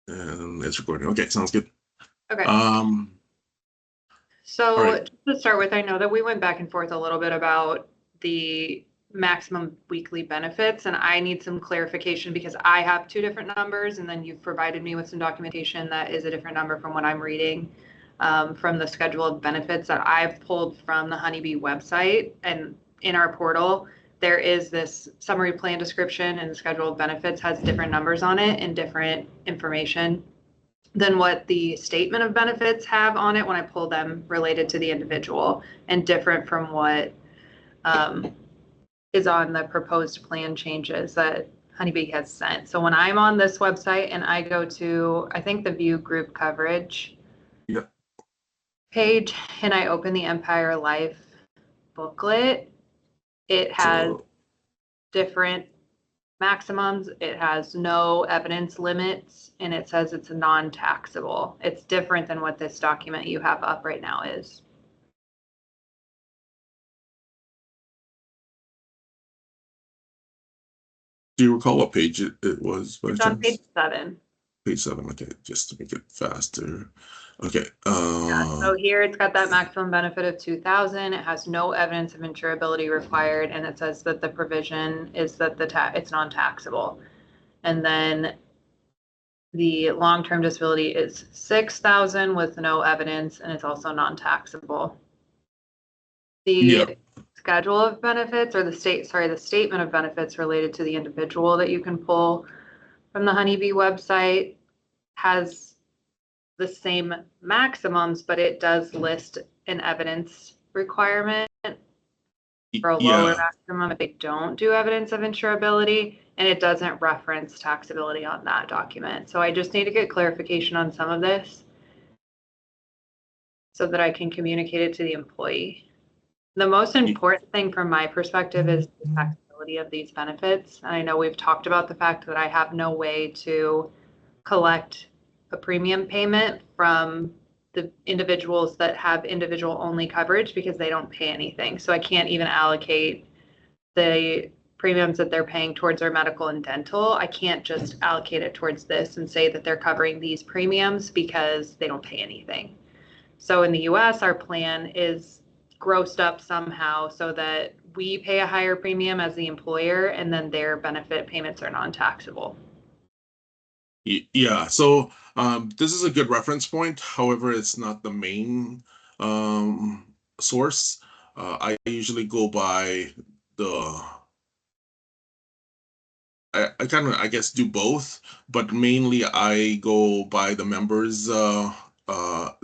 And it's recording. Okay, sounds good. Okay. All So right. to start with, I know that we went back and forth a little bit about the maximum weekly benefits, and I need some clarification because I have two different numbers, and then you've provided me with some documentation that is a different number from what I'm reading from the schedule of benefits that I've pulled from the Honeybee website. And in our portal, there is this summary plan description, and the schedule of benefits has different numbers on it and different information than what the statement of benefits have on it when I pull them related to the individual, and different from what is on the proposed plan changes that Honeybee has sent. So when I'm on this website and I go to, I think, the view group coverage Yep. page, and I open the Empire Life booklet, it has different maximums, it has no evidence limits, and it says it's non-taxable. It's different than what this document you have up right now is. Do you recall what page it was by It's on chance? page 7. Page 7. Okay, just to make it faster. Okay. Yeah, so here it's got that maximum benefit of 2,000. It has no evidence of insurability required, and it says that the provision is that it's non-taxable. And then the long-term disability is 6,000 with no evidence, and it's also non-taxable. The schedule of benefits, or the statement of benefits related to the individual that you can pull from the Honeybee website, has the same maximums, but it does list an evidence requirement for a lower maximum if they don't do evidence of insurability, and it doesn't reference taxability on that document. So I just need to get clarification on some of this so that I can communicate it to the employee. The most important thing from my perspective is the taxability of these benefits. And I know we've talked about the fact that I have no way to collect a premium payment from the individuals that have individual only coverage because they don't pay anything. So I can't even allocate the premiums that they're paying towards their medical and dental. I can't just allocate it towards this and say that they're covering these premiums because they don't pay anything. So in the US, our plan is grossed up somehow so that we pay a higher premium as the employer, and then their benefit payments are non-taxable. Yeah, so this is a good reference point. However, it's not the main source. I usually go by I kind of, I guess, do both, but mainly I go by the members'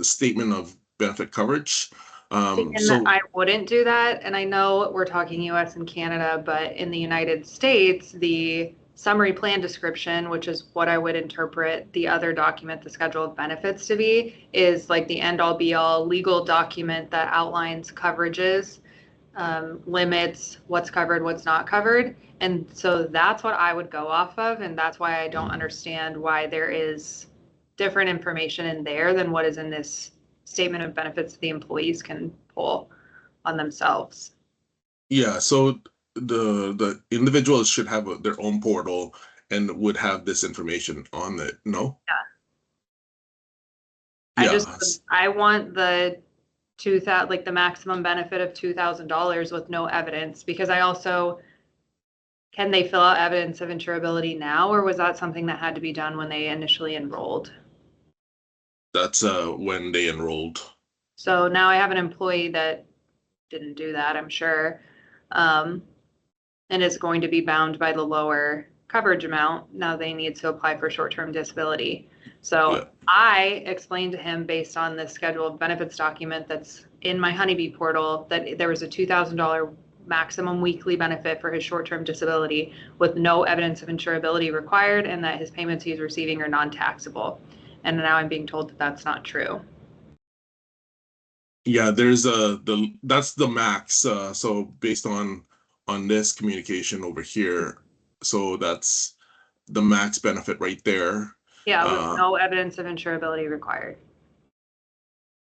statement of benefit coverage. And I wouldn't do that. And I know we're talking US and Canada, but in the United States, the summary plan description, which is what I would interpret the other document, the schedule of benefits, to be, is like the end all be all legal document that outlines coverages, limits, what's covered, what's not covered. And so that's what I would go off of. And that's why I don't understand why there is different information in there than what is in this statement of benefits the employees can pull on themselves. Yeah, so the individuals should have their own portal and would have this information on it. No? Yeah. Yeah. I want the 2,000, like the maximum benefit of $2,000 with no evidence, because I also, can they fill out evidence of insurability now, or was that something that had to be done when they initially enrolled? That's when they enrolled. So now I have an employee that didn't do that, I'm sure, and is going to be bound by the lower coverage amount. Now they need to apply for short-term disability. So Yeah. I explained to him, based on the schedule of benefits document that's in my Honeybee portal, that there was a $2,000 maximum weekly benefit for his short-term disability with no evidence of insurability required, and that his payments he's receiving are non-taxable. And now I'm being told that that's not true. Yeah, there's that's the max. So based on this communication over here, so that's the max benefit right there. Yeah, with no evidence of insurability required.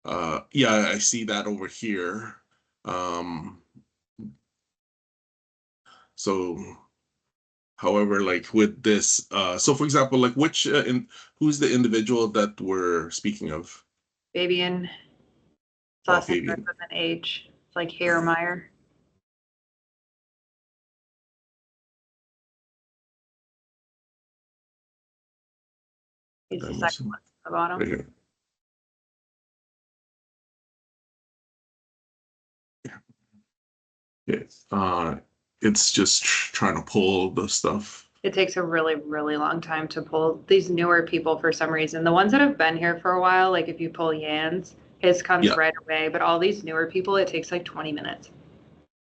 Yeah, I see that over here. So However, like with this, so for example, like who's the individual that we're speaking of? Fabian, Oh, last name starts Fabian. with an H. It's like Hairmeyer. He's the second one at the bottom. Right here. Yeah. It's just trying to pull the stuff. It takes a really, really long time to pull these newer people for some reason. The ones that have been here for a while, like if you pull Yan's, his comes Yeah. right away. But all these newer people, it takes like 20 minutes.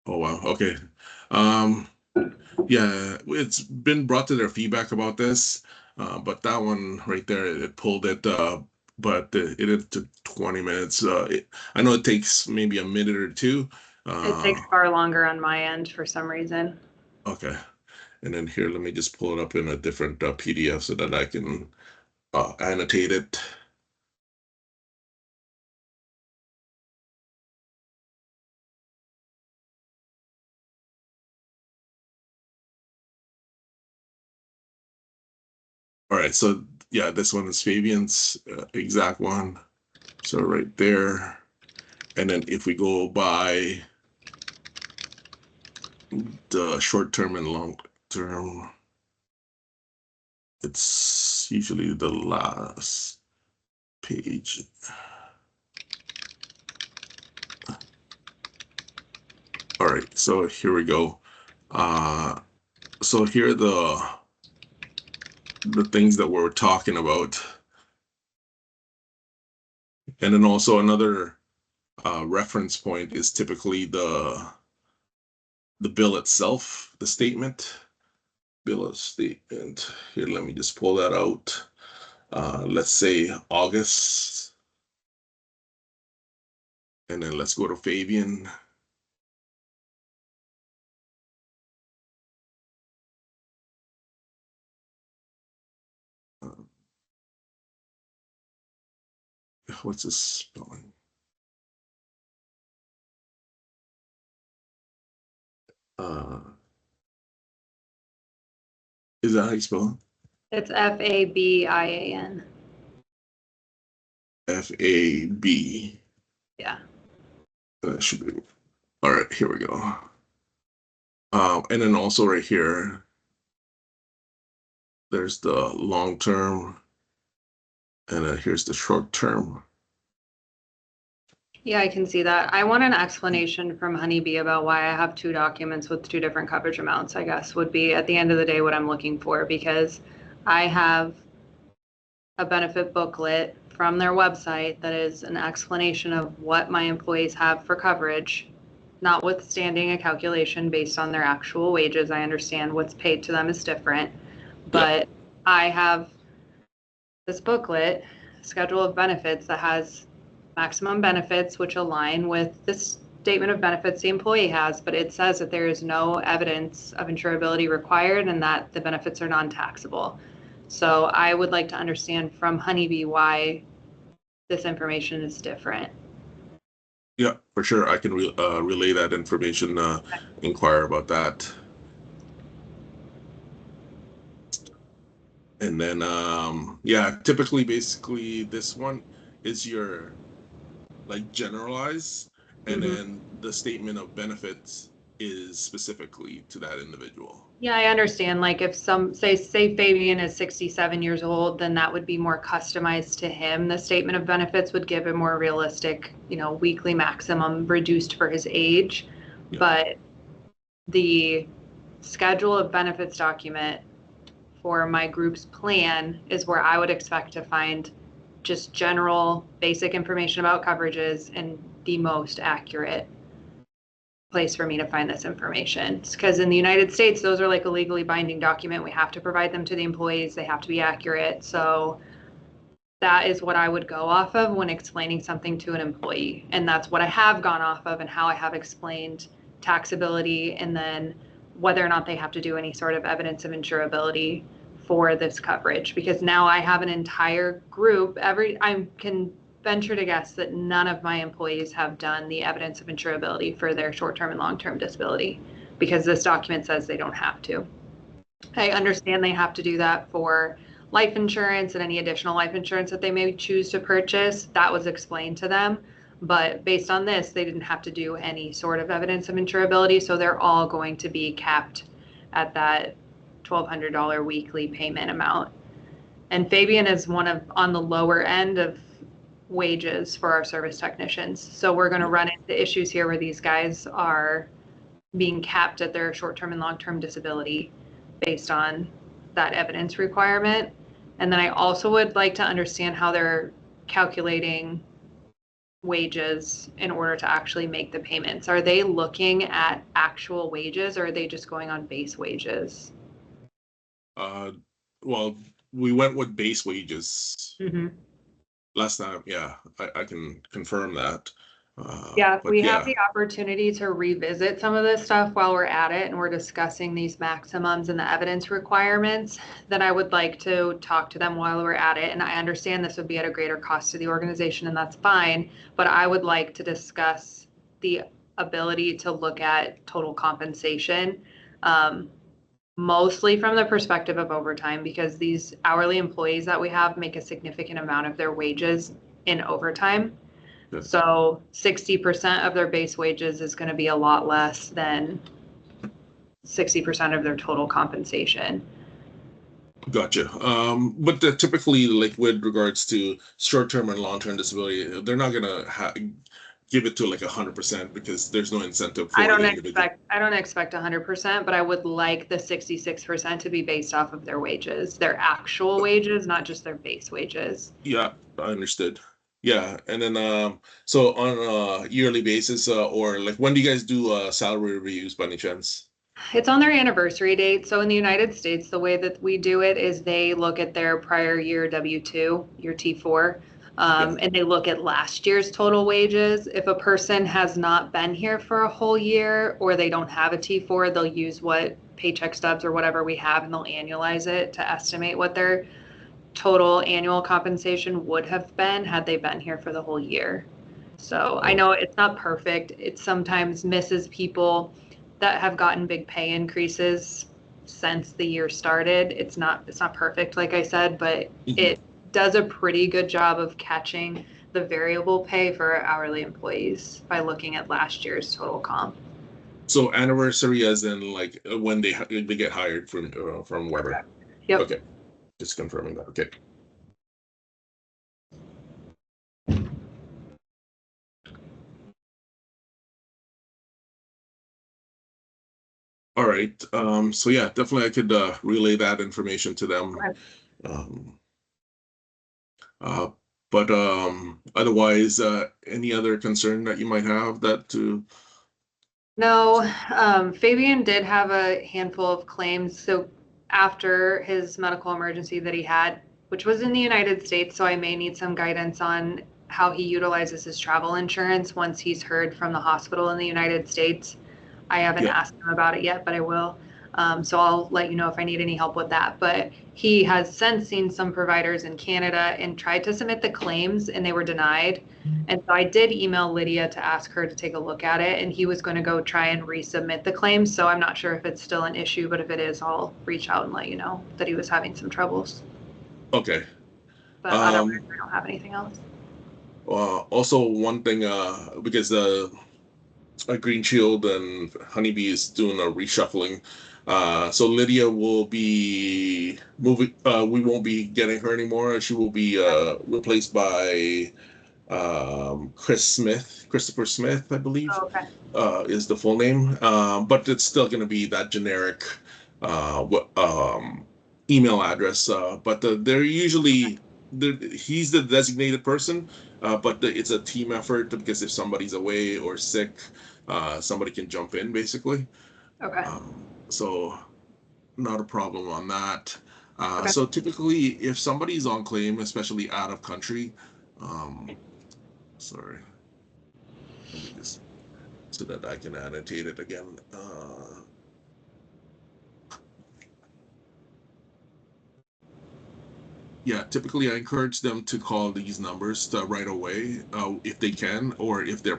Oh wow. Okay. Um, yeah, it's been brought to their feedback about this, but that one right there, it pulled it, but it took 20 minutes. I know it takes maybe a minute or two. It takes Uh, far longer on my end for some reason. okay. And then here, let me just pull it up in a different PDF so that I can annotate it. All right, so yeah, this one is Fabian's exact one. So right there. And then if we go by the short term and long term, it's usually the last page. All right, so here we go. So here are the things that we're talking about. And then also another reference point is typically the bill itself, the statement, bill of statement. Here, let me just pull that out. Let's say August, and then let's go to Fabian. Uh, what's this spelling? Uh, is that how you spell It's Fabian. it? FAB. Yeah. That should be. All right, here we go. And then also right here, there's the long term, and then here's the short term. Yeah, I can see that. I want an explanation from Honeybee about why I have two documents with two different coverage amounts, I guess, would be at the end of the day what I'm looking for, because I have a benefit booklet from their website that is an explanation of what my employees have for coverage, notwithstanding a calculation based on their actual wages. I understand what's paid to them is different, Yeah, but I have this booklet, schedule of benefits, that has maximum benefits which align with this statement of benefits the employee has, but it says that there is no evidence of insurability required and that the benefits are non-taxable. So I would like to understand from Honeybee why this information is different. yeah, for sure. I can relay that information, inquire about that. And then, yeah, typically, basically, this one is your like generalized, and Mm-hmm. then the statement of benefits is specifically to that individual. Yeah, I understand. Like if some say Fabian is 67 years old, then that would be more customized to him. The statement of benefits would give a more realistic, weekly maximum reduced for his age. Yeah, But the schedule of benefits document for my group's plan is where I would expect to find just general basic information about coverages and the most accurate place for me to find this information. Because in the United States, those are like a legally binding document. We have to provide them to the employees. They have to be accurate. So that is what I would go off of when explaining something to an employee. And that's what I have gone off of and how I have explained taxability and then whether or not they have to do any sort of evidence of insurability for this coverage. Because now I have an entire group, I can venture to guess that none of my employees have done the evidence of insurability for their short-term and long-term disability because this document says they don't have to. I understand they have to do that for life insurance and any additional life insurance that they may choose to purchase. That was explained to them. But based on this, they didn't have to do any sort of evidence of insurability. So they're all going to be capped at that $1,200 weekly payment amount. And Fabian is one of on the lower end of wages for our service technicians. So we're going to run into issues here where these guys are being capped at their short-term and long-term disability based on that evidence requirement. And then I also would like to understand how they're calculating wages in order to actually make the payments. Are they looking at actual wages or are they just going on base wages? Well, we went with base wages Mm-hmm. last time. Yeah, I can confirm that. Yeah, if But we have yeah, the opportunity to revisit some of this stuff while we're at it and we're discussing these maximums and the evidence requirements, then I would like to talk to them while we're at it. And I understand this would be at a greater cost to the organization, and that's fine. But I would like to discuss the ability to look at total compensation, um, mostly from the perspective of overtime, because these hourly employees that we have make a significant amount of their wages in overtime. good. So 60% of their base wages is going to be a lot less than 60% of their total compensation. Gotcha. But typically, like with regards to short-term and long-term disability, they're not gonna give it to like 100% because there's no incentive for the individual. I don't expect 100%, but I would like the 66% to be based off of their wages, their actual wages, not just their base wages. Yeah, I understood. Yeah, and then so on a yearly basis, or like when do you guys do salary reviews by any chance? It's on their anniversary date. So in the United States, the way that we do it is they look at their prior year W-2, your T4, Yeah. and they look at last year's total wages. If a person has not been here for a whole year or they don't have a T4, they'll use what paycheck stubs or whatever we have and they'll annualize it to estimate what their total annual compensation would have been had they been here for the whole year. So I Oh, know it's not perfect. It sometimes misses people that have gotten big pay increases since the year started. It's not perfect, like I said, but mhm. it does a pretty good job of catching the variable pay for our hourly employees by looking at last year's total comp. So anniversary as in like when they get hired from Weber. Yep. Okay, just confirming that. Okay. All right. So yeah, definitely I could relay that information to them. Okay. Um, uh, but otherwise, any other concern that you might have that to No, Fabian did have a handful of claims. So after his medical emergency that he had, which was in the United States, so I may need some guidance on how he utilizes his travel insurance once he's heard from the hospital in the United States. I haven't yeah. asked him about it yet, but I will. So I'll let you know if I need any help with that. But he has since seen some providers in Canada and tried to submit the claims and they were denied. And so I did email Lydia to ask her to take a look at it, and he was going to go try and resubmit the claims. So I'm not sure if it's still an issue, but if it is, I'll reach out and let you know that he was having some troubles. Okay. But otherwise, Um, I don't have anything else. Also one thing, because Green Shield and Honeybee is doing a reshuffling. So Lydia will be moving. We won't be getting her anymore. She will be replaced by Christopher Smith, I believe, Oh, okay. is the full name. But it's still going to be that generic email address. But they're usually he's the designated person, but it's a team effort because if somebody's away or sick, somebody can jump in basically. Okay. So not a problem on that. Okay. So typically, if somebody's on claim, especially out of country, um, sorry, let me just so that I can annotate it again. Yeah, typically I encourage them to call these numbers right away if they can, or if they're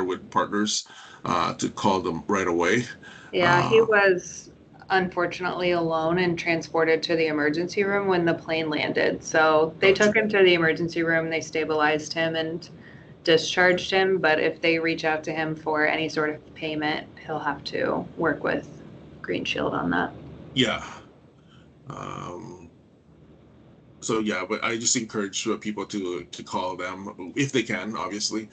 with partners, to call them right away. Yeah, he Uh, was unfortunately alone and transported to the emergency room when the plane landed. So they Gotcha. took him to the emergency room, they stabilized him and discharged him. But if they reach out to him for any sort of payment, he'll have to work with Green Shield on that. Yeah. So yeah, but I just encourage people to call them if they can, obviously,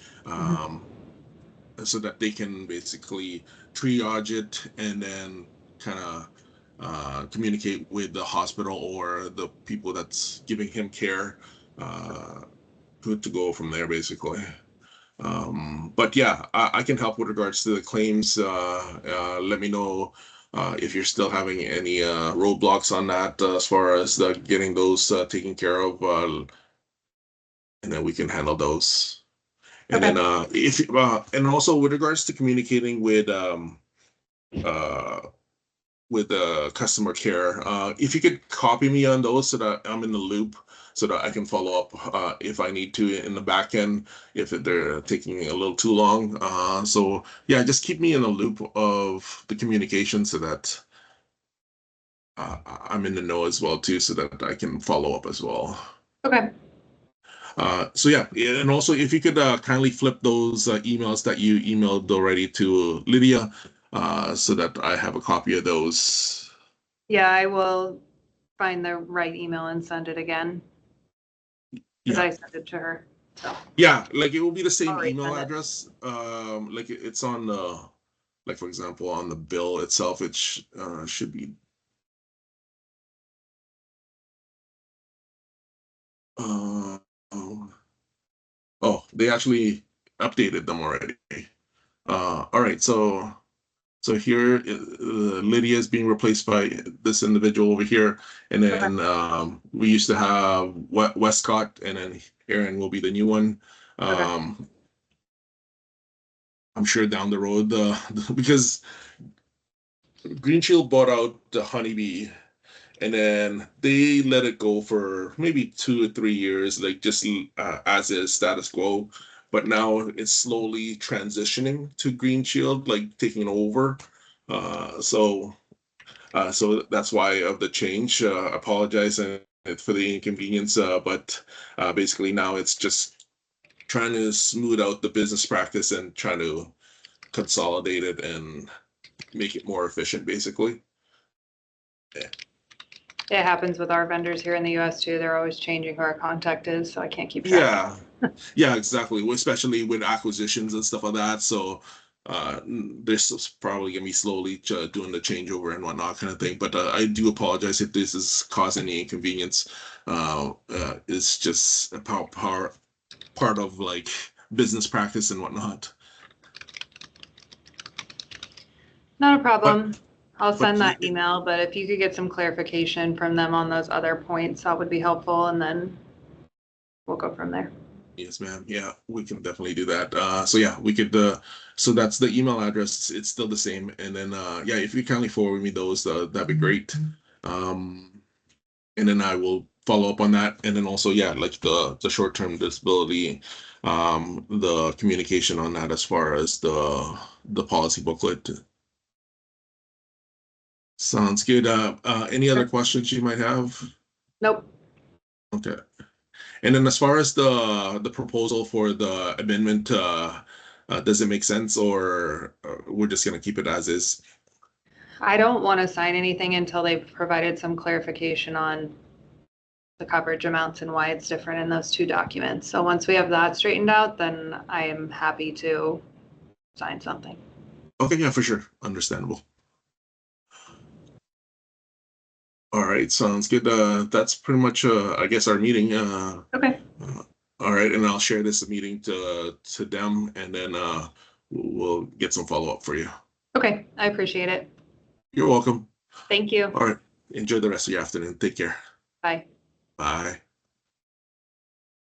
so that they can basically triage it and then kind of communicate with the hospital or the people that's giving him care, to go from there, basically. But yeah, I can help with regards to the claims. Let me know if you're still having any roadblocks on that as far as getting those taken care of, and then we can handle those. And Okay. then if and also with regards to communicating uh, with customer care, if you could copy me on those so that I'm in the loop, so that I can follow up if I need to in the back end if they're taking a little too long. So yeah, just keep me in the loop of the communication so that I'm in the know as well too, so that I can follow up as well. Okay. So yeah, and also if you could kindly flip those emails that you emailed already to Lydia, so that I have a copy of those. Yeah, I will find the right email and send it again because Yeah, I sent it to her. So yeah, like it will be the I'll same email resend it. address. Like it's on the, like for example, on the bill itself, it should be. Uh, oh, oh, they actually updated them already. All right, so here, Lydia is being replaced by this individual over here, and Okay. then we used to have Westcott, and then Aaron will be the new one. Okay. Um, I'm sure down the road, because Green Shield bought out the Honeybee, and then they let it go for maybe 2 or 3 years, like just as is status quo. But now it's slowly transitioning to Green Shield, like taking over. So so that's why of the change. Apologize for the inconvenience, but basically now it's just trying to smooth out the business practice and trying to consolidate it and make it more efficient, basically. Yeah. It happens with our vendors here in the US too. They're always changing who our contact is, so I can't keep track. Yeah, yeah, exactly. Especially with acquisitions and stuff like that. So this is probably gonna be slowly doing the changeover and whatnot kind of thing. But I do apologize if this is causing any inconvenience. It's just a part of like business practice and whatnot. Not a But problem. I'll but send that email, but if you could get some clarification from them on those other points, that would be helpful, and then we'll go from there. yes, ma'am. Yeah, we can definitely do that. So yeah, we could. So that's the email address. It's still the same. And then yeah, if you kindly forward me those, that'd be great. Um, and then I will follow up on that. And then also, yeah, like the short term disability, the communication on that as far as the policy booklet. Sounds good. Any other Okay. questions you might have? Nope. Okay. And then as far as the proposal for the amendment, does it make sense, or we're just gonna keep it as is? I don't want to sign anything until they've provided some clarification on the coverage amounts and why it's different in those two documents. So once we have that straightened out, then I am happy to sign something. Okay, yeah, for sure. Understandable. All right, sounds good. That's pretty much, I guess, our meeting. Okay. All right, and I'll share this meeting to them, and then we'll get some follow up for you. Okay. I appreciate it. You're welcome. Thank you. All right, enjoy the rest of your afternoon. Take care. Bye. Bye.